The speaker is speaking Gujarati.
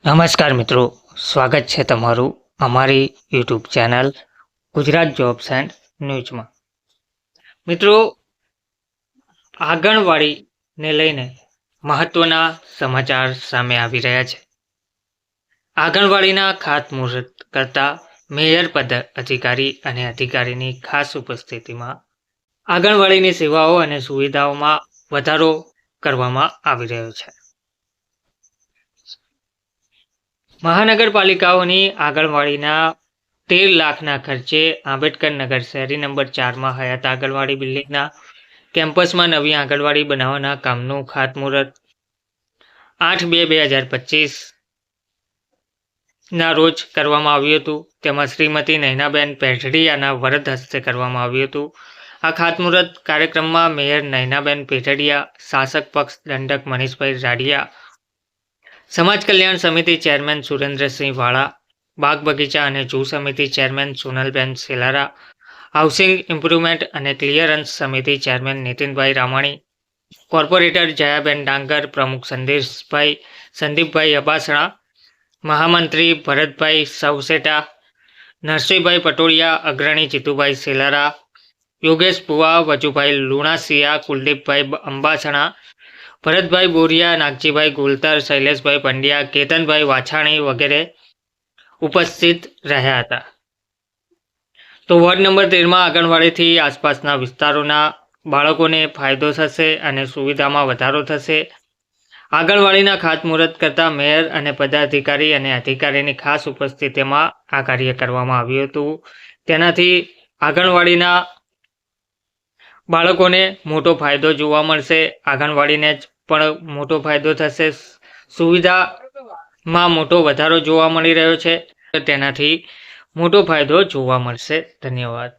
નમસ્કાર મિત્રો, સ્વાગત છે તમારું અમારી YouTube channel Gujarat jobs and ન્યૂઝમાં. મિત્રો, આંગણવાડીને લઈને મહત્વના સમાચાર સામે આવી રહ્યા છે. આંગણવાડીના ખાતમુહૂર્ત કરતા મેયર પદ અધિકારી અને અધિકારીની ખાસ ઉપસ્થિતિમાં આંગણવાડીની સેવાઓ અને સુવિધાઓમાં વધારો કરવામાં આવી રહ્યો છે. મહાનગરપાલિકાઓની આંગણવાડીના 13 લાખના ખર્ચે આંબેડકર નગર શહેરી નંબર 4માં હયાત આંગણવાડી બિલ્ડિંગના કેમ્પસમાં નવી આંગણવાડી બનાવવાના કામનું ખાતમુહૂર્ત 8/2/2025ના રોજ કરવામાં આવ્યું હતું. તેમાં શ્રીમતી નયનાબેન પેઢડિયાના વરદ હસ્તે કરવામાં આવ્યું હતું. આ ખાતમુહૂર્ત કાર્યક્રમમાં મેયર નયનાબેન પેઢડિયા, શાસક પક્ષ દંડક મનીષભાઈ રાડિયા, સમાજ કલ્યાણ સમિતિ ચેરમેન સુરેન્દ્રસિંહ વાળા, બાગ બગીચા અને જૂ સમિતિ ચેરમેન સોનલબેન સેલારા, હાઉસિંગ ઇમ્પ્રુવમેન્ટ અને ક્લિયરન્સ સમિતિ ચેરમેન નીતિનભાઈ રામાણી, કોર્પોરેટર જયાબેન ડાંગર, પ્રમુખ સંદીપભાઈ અબાસણા, મહામંત્રી ભરતભાઈ સવસેટા, નરસિંહભાઈ પટોળિયા, અગ્રણી જીતુભાઈ સેલારા, યોગેશ બુવા, વજુભાઈ લુણાસિયા, કુલદીપભાઈ અંબાસણા, ભરતભાઈ બોરિયા, નાગજીભાઈ ગોલતર, શૈલેષભાઈ પંડ્યા, કેતનભાઈ વાછાણી વગેરે ઉપસ્થિત રહ્યા હતા. તો વોર્ડ નંબર 13માં આંગણવાડીથી આસપાસના વિસ્તારોના બાળકોને ફાયદો થશે અને સુવિધામાં વધારો થશે. આંગણવાડીના ખાતમુહૂર્ત કરતા મેયર અને પદાધિકારી અને અધિકારીની ખાસ ઉપસ્થિતિમાં આ કાર્ય કરવામાં આવ્યું હતું. તેનાથી આંગણવાડીના બાળકોને મોટો ફાયદો જોવા મળશે. આંગણવાડીને પણ મોટો ફાયદો થશે. સુવિધામાં મોટો વધારો જોવા મળી રહ્યો છે. તેનાથી મોટો ફાયદો જોવા મળશે. ધન્યવાદ.